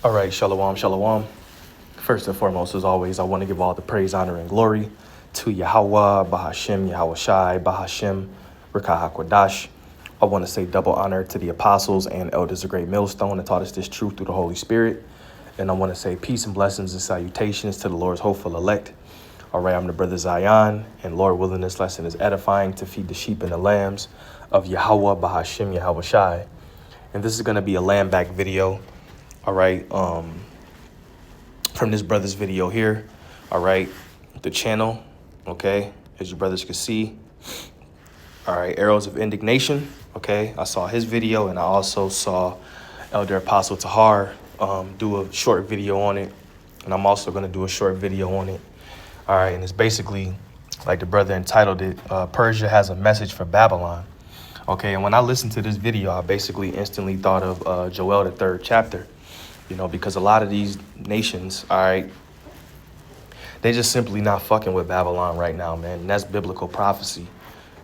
All right, shalom, shalom. First and foremost, as always, I want to give all the praise, honor, and glory to Yahweh, Bahashem, Yahweh Shai, Bahashem, Rekah HaKodash. I want to say double honor to the apostles and elders of Great Millstone that taught us this truth through the Holy Spirit. And I want to say peace and blessings and salutations to the Lord's hopeful elect. All right, I'm the brother Zion, and Lord willing, this lesson is edifying to feed the sheep and the lambs of Yahweh, Bahashem, Yahweh Shai. And this is going to be a lamb back video. All right, from this brother's video here. All right, the channel, okay, as you brothers can see. All right, Arrows of Indignation, okay. I saw his video, and I also saw Elder Apostle Tahar do a short video on it, and I'm also going to do a short video on it. All right, and it's basically, like the brother entitled it, Persia has a message for Babylon. Okay, and when I listened to this video, I basically instantly thought of Joel, the 3rd chapter. You know, because a lot of these nations, all right, they just simply not fucking with Babylon right now, man. And that's biblical prophecy.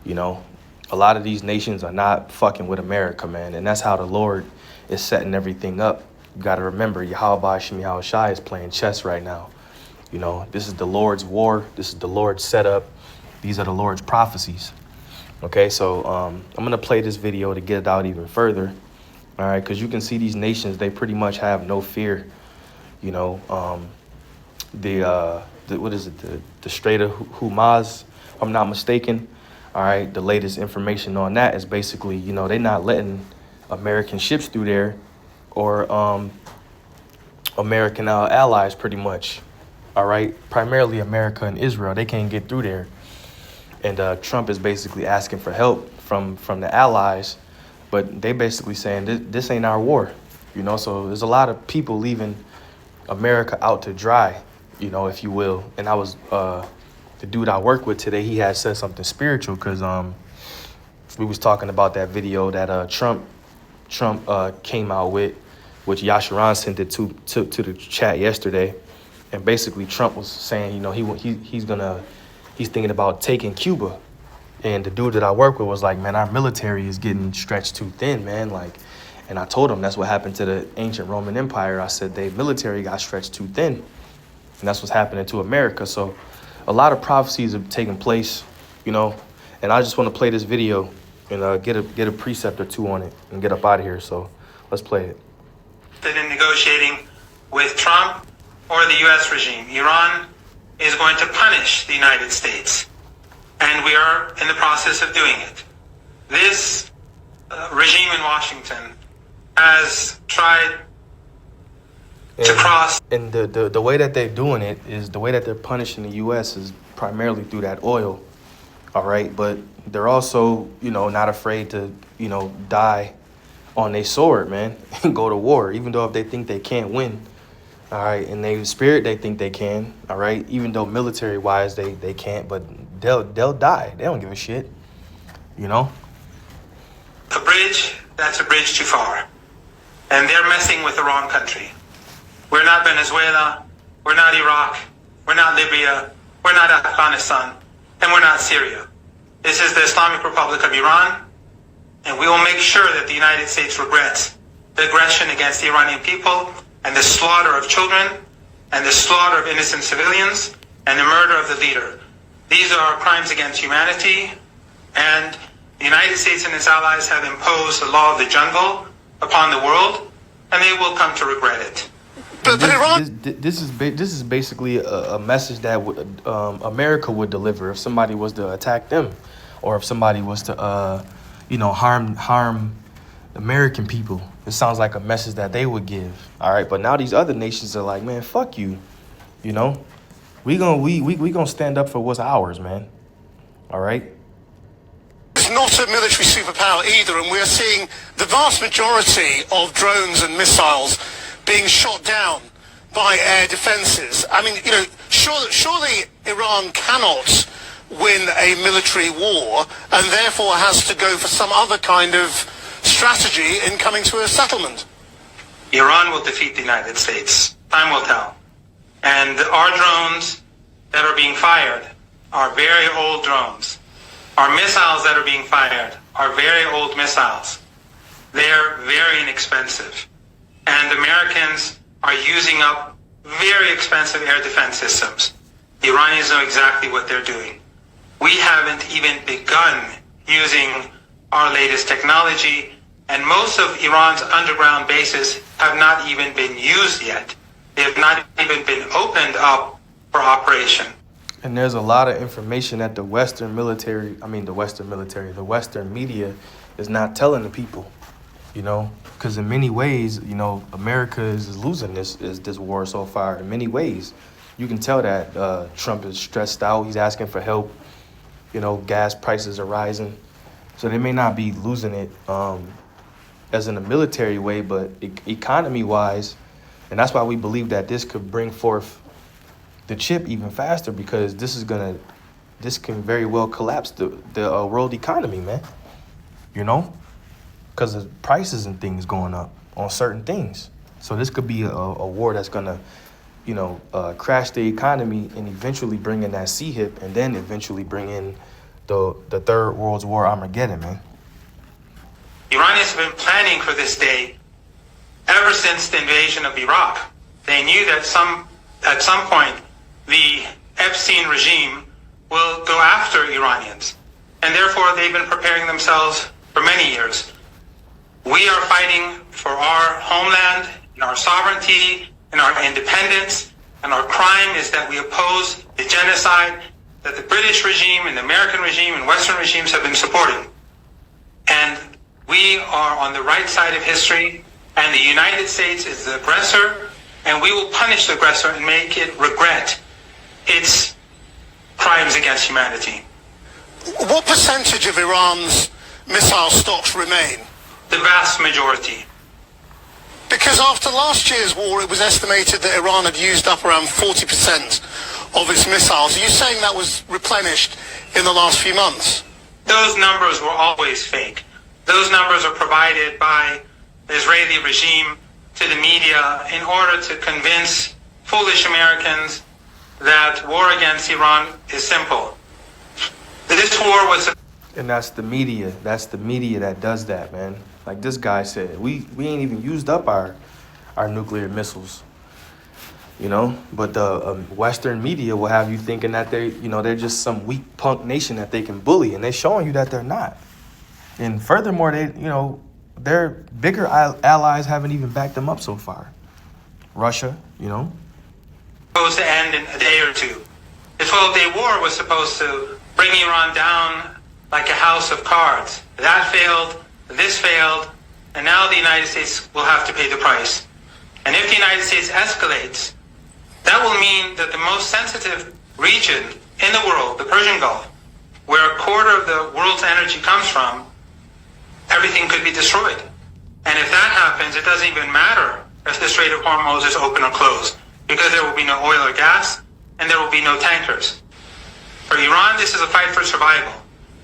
You know, a lot of these nations are not fucking with America, man. And that's how the Lord is setting everything up. You got to remember, Yahweh Shem Yahweh Shai is playing chess right now. You know, this is the Lord's war. This is the Lord's setup. These are the Lord's prophecies. Okay, so I'm going to play this video to get it out even further. All right, because you can see these nations, they pretty much have no fear. You know, what is it? The Strait of Hormuz, if I'm not mistaken. All right, the latest information on that is basically, you know, they're not letting American ships through there or American allies pretty much. All right, primarily America and Israel. They can't get through there. And Trump is basically asking for help from the allies. But they basically saying this ain't our war, you know. So there's a lot of people leaving America out to dry, you know, if you will. And I was the dude I work with today. He had said something spiritual because we was talking about that video that Trump came out with, which Yasharon sent it to the chat yesterday. And basically Trump was saying, you know, he's thinking about taking Cuba. And the dude that I work with was like, man, our military is getting stretched too thin, man. Like, and I told him that's what happened to the ancient Roman Empire. I said, their military got stretched too thin. And that's what's happening to America. So a lot of prophecies have taken place, you know. And I just want to play this video and get a precept or two on it and get up out of here. So let's play it. In negotiating with Trump or the U.S. regime, Iran is going to punish the United States. And we are in the process of doing it. This regime in Washington has tried to cross. And the way that they're doing it is the way that they're punishing the U.S. is primarily through that oil. All right. But they're also, you know, not afraid to, you know, die on their sword, man, and go to war, even though if they think they can't win. All right. In their spirit, they think they can. All right. Even though military wise, they can't, but they'll die. They don't give a shit, you know? A bridge, that's a bridge too far. And they're messing with the wrong country. We're not Venezuela, we're not Iraq, we're not Libya, we're not Afghanistan, and we're not Syria. This is the Islamic Republic of Iran, and we will make sure that the United States regrets the aggression against the Iranian people and the slaughter of children and the slaughter of innocent civilians and the murder of the leader. These are crimes against humanity, and the United States and its allies have imposed the law of the jungle upon the world, and they will come to regret it. This is basically a message that America would deliver if somebody was to attack them, or if somebody was to, you know, harm American people. It sounds like a message that they would give. All right, but now these other nations are like, man, fuck you, you know. We gonna stand up for what's ours, man. All right. It's not a military superpower either, and we're seeing the vast majority of drones and missiles being shot down by air defenses. I mean, you know, surely Iran cannot win a military war, and therefore has to go for some other kind of strategy in coming to a settlement. Iran will defeat the United States. Time will tell. And our drones that are being fired are very old drones. Our missiles that are being fired are very old missiles. They're very inexpensive. And Americans are using up very expensive air defense systems. The Iranians know exactly what they're doing. We haven't even begun using our latest technology, and most of Iran's underground bases have not even been used yet. They have not even been opened up for operation. And there's a lot of information that the Western media is not telling the people, because in many ways, America is losing this war so far. In many ways, you can tell that Trump is stressed out. He's asking for help. Gas prices are rising. So they may not be losing it as in a military way, but economy-wise. And that's why we believe that this could bring forth the chip even faster, because this can very well collapse the world economy, man. Because of prices and things going up on certain things. So this could be a war that's going to, crash the economy and eventually bring in that C-hip, and then eventually bring in the Third World War Armageddon, man. Iranians have been planning for this day ever since the invasion of Iraq. They knew that at some point the Epstein regime will go after Iranians, and therefore they've been preparing themselves for many years. We are fighting for our homeland and our sovereignty and our independence, and our crime is that we oppose the genocide that the British regime and the American regime and Western regimes have been supporting. And we are on the right side of history, and the United States is the aggressor, and we will punish the aggressor and make it regret its crimes against humanity. What percentage of Iran's missile stocks remain? The vast majority. Because after last year's war, it was estimated that Iran had used up around 40% of its missiles. Are you saying that was replenished in the last few months? Those numbers were always fake. Those numbers are provided by the Israeli regime to the media in order to convince foolish Americans that war against Iran is simple. This war was... And that's the media. That's the media that does that, man. Like this guy said, we ain't even used up our nuclear missiles, But the Western media will have you thinking that they're just some weak punk nation that they can bully, and they're showing you that they're not. And furthermore, their bigger allies haven't even backed them up so far. Russia, supposed to end in a day or two. The 12-day war was supposed to bring Iran down like a house of cards. That failed, this failed, and now the United States will have to pay the price. And if the United States escalates, that will mean that the most sensitive region in the world, the Persian Gulf, where a quarter of the world's energy comes from, everything could be destroyed. And if that happens, it doesn't even matter if the Strait of Hormuz is open or closed, because there will be no oil or gas, and there will be no tankers. For Iran, this is a fight for survival.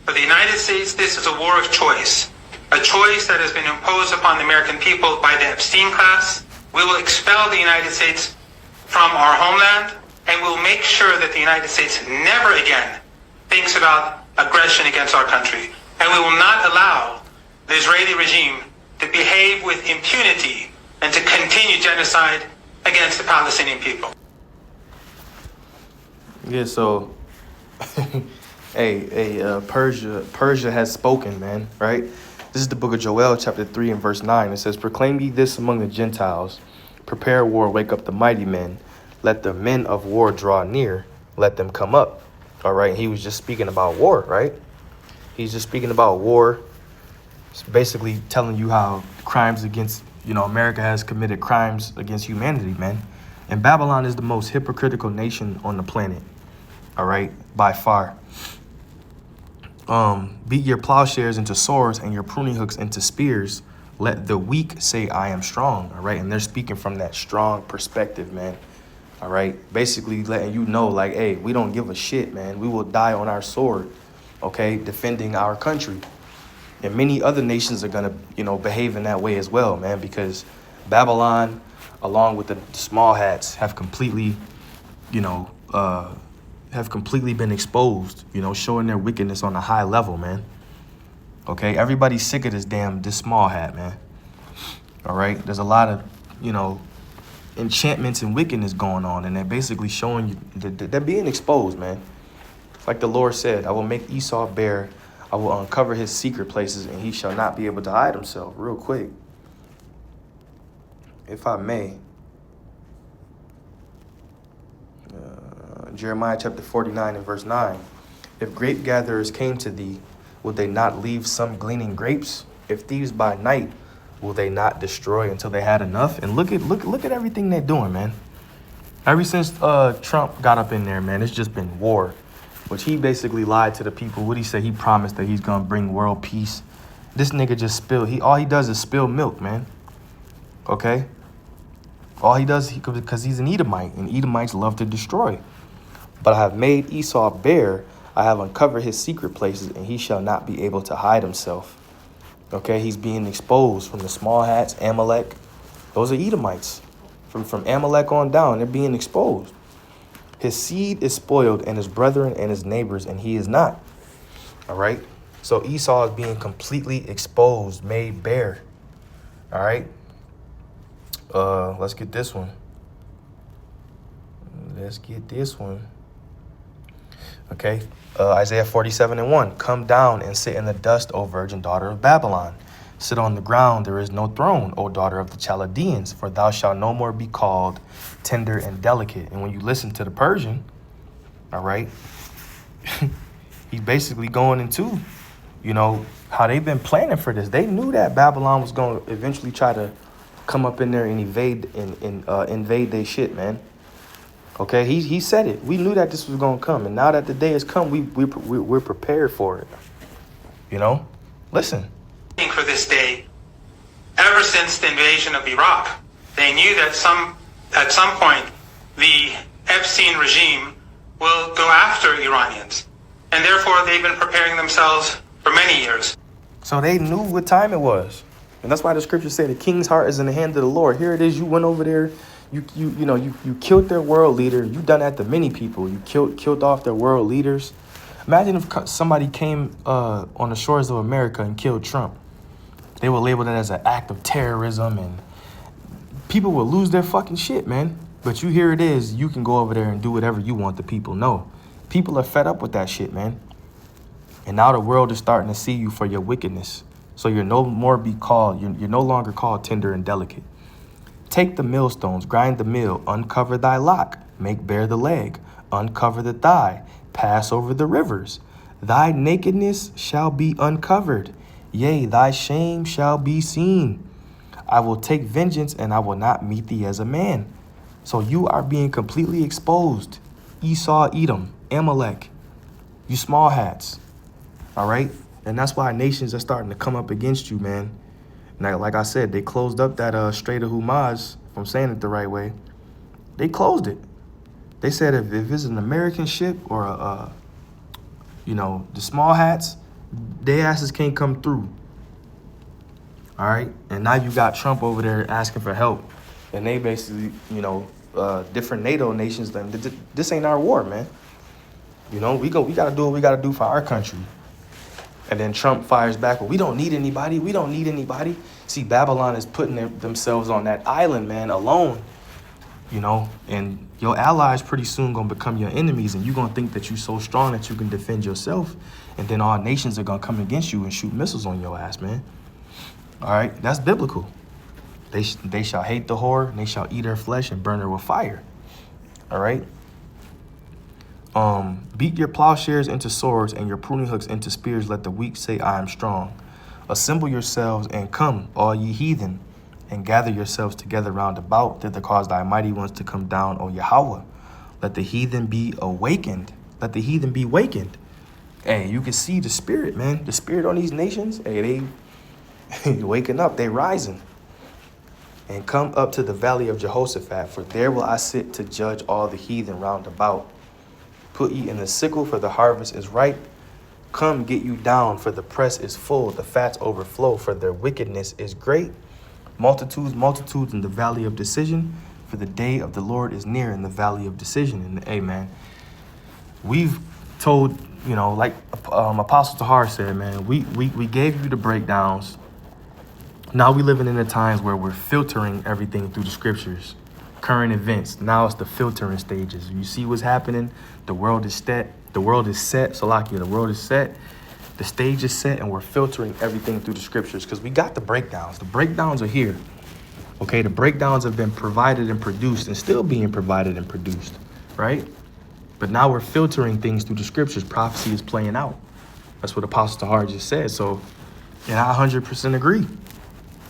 For the United States, this is a war of choice, a choice that has been imposed upon the American people by the Epstein class. We will expel the United States from our homeland, and we'll make sure that the United States never again thinks about aggression against our country. And we will not allow the Israeli regime to behave with impunity and to continue genocide against the Palestinian people. Yeah, so Persia has spoken, man, right? This is the book of Joel, chapter 3 and verse 9. It says, "Proclaim ye this among the Gentiles, prepare war, wake up the mighty men, let the men of war draw near, let them come up." All right, he was just speaking about war, right? He's just speaking about war. It's basically telling you how crimes against, America has committed crimes against humanity, man. And Babylon is the most hypocritical nation on the planet, all right, by far. Beat your plowshares into swords and your pruning hooks into spears. Let the weak say, I am strong, all right? And they're speaking from that strong perspective, man, all right? Basically letting you know, like, hey, we don't give a shit, man. We will die on our sword, okay, defending our country. And many other nations are going to, behave in that way as well, man, because Babylon, along with the small hats, have completely, been exposed, showing their wickedness on a high level, man. Okay, everybody's sick of this small hat, man. All right, there's a lot of, enchantments and wickedness going on, and they're basically showing you that they're being exposed, man. Like the Lord said, I will make Esau bare. I will uncover his secret places, and he shall not be able to hide himself. Real quick, if I may. Jeremiah chapter 49 and verse 9. If grape gatherers came to thee, will they not leave some gleaning grapes? If thieves by night, will they not destroy until they had enough? And look at everything they're doing, man. Ever since Trump got up in there, man, it's just been war. Which he basically lied to the people. What he said, he promised that he's gonna bring world peace. This nigga just spilled. All he does is spill milk, man. Okay? All he does, because he's an Edomite, and Edomites love to destroy. But I have made Esau bare. I have uncovered his secret places, and he shall not be able to hide himself. Okay, he's being exposed from the small hats, Amalek. Those are Edomites. From Amalek on down, they're being exposed. His seed is spoiled, and his brethren and his neighbors, and he is not. All right? So Esau is being completely exposed, made bare. All right? Let's get this one. Okay, Isaiah 47 and 1. Come down and sit in the dust, O virgin daughter of Babylon. Sit on the ground, there is no throne, O daughter of the Chaldeans, for thou shalt no more be called tender and delicate. And when you listen to the Persian, all right, he's basically going into, how they've been planning for this. They knew that Babylon was going to eventually try to come up in there and invade their shit, man. Okay, he said it. We knew that this was going to come. And now that the day has come, we're prepared for it. Listen. For this day, ever since the invasion of Iraq, they knew that at some point the Epstein regime will go after Iranians. And therefore, they've been preparing themselves for many years. So they knew what time it was. And that's why the scriptures say the king's heart is in the hand of the Lord. Here it is. You went over there. You killed their world leader. You done that to many people. You killed off their world leaders. Imagine if somebody came on the shores of America and killed Trump. They would label that as an act of terrorism, and people would lose their fucking shit, man. But here it is. You can go over there and do whatever you want. The people know. People are fed up with that shit, man. And now the world is starting to see you for your wickedness. So you're no longer called tender and delicate. Take the millstones, grind the mill, uncover thy lock, make bare the leg, uncover the thigh, pass over the rivers. Thy nakedness shall be uncovered, yea, thy shame shall be seen. I will take vengeance, and I will not meet thee as a man. So you are being completely exposed. Esau, Edom, Amalek, you small hats, all right? And that's why nations are starting to come up against you, man. Now, like I said, they closed up that Strait of Hormuz, if I'm saying it the right way. They closed it. They said if it's an American ship or, the small hats, their asses can't come through. All right? And now you got Trump over there asking for help. And they basically, different NATO nations, this ain't our war, man. We got to do what we got to do for our country. And then Trump fires back, well, we don't need anybody. We don't need anybody. See, Babylon is putting themselves on that island, man, alone. And your allies pretty soon going to become your enemies. And you're going to think that you're so strong that you can defend yourself. And then all nations are going to come against you and shoot missiles on your ass, man. All right, that's biblical. They shall hate the whore, and they shall eat her flesh and burn her with fire. All right. Beat your plowshares into swords and your pruning hooks into spears. Let the weak say, I am strong. Assemble yourselves and come, all ye heathen, and gather yourselves together round about, thither cause thy mighty ones to come down, O Yahweh. Let the heathen be awakened. Let the heathen be wakened. Hey, you can see the spirit, man. The spirit on these nations. Hey, they waking up. They rising. And come up to the valley of Jehoshaphat, for there will I sit to judge all the heathen round about. Put ye in the sickle, for the harvest is ripe. Come, get you down, for the press is full, the fats overflow, for their wickedness is great. Multitudes, multitudes in the valley of decision, for the day of the Lord is near in the valley of decision. And amen. We've told, like Apostle Tahar said, man, we gave you the breakdowns. Now we living in the times where we're filtering everything through the scriptures. current events. Now it's the filtering stages. You see what's happening. The world is set. The world is set. Salakia, the world is set. The stage is set, and we're filtering everything through the scriptures because we got the breakdowns. The breakdowns are here. Okay, the breakdowns have been provided and produced and still being provided and produced, right? But now we're filtering things through the scriptures. Prophecy is playing out. That's what Apostle Tahar just said. So, and I 100% agree.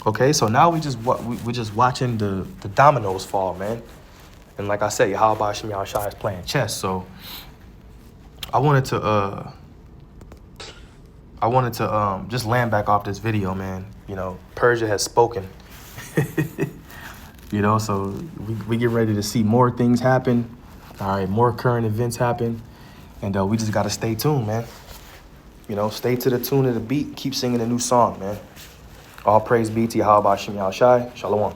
Okay, so now we're just watching the dominoes fall, man. And like I said, Yahweh Shem Yahushua is playing chess. So I wanted to just land back off this video, man. You know, Persia has spoken. You know, so we get ready to see more things happen. All right, more current events happen. And we just got to stay tuned, man. You know, stay to the tune of the beat. Keep singing a new song, man. All praise be to Yahweh Shem Yahushua. Shalom.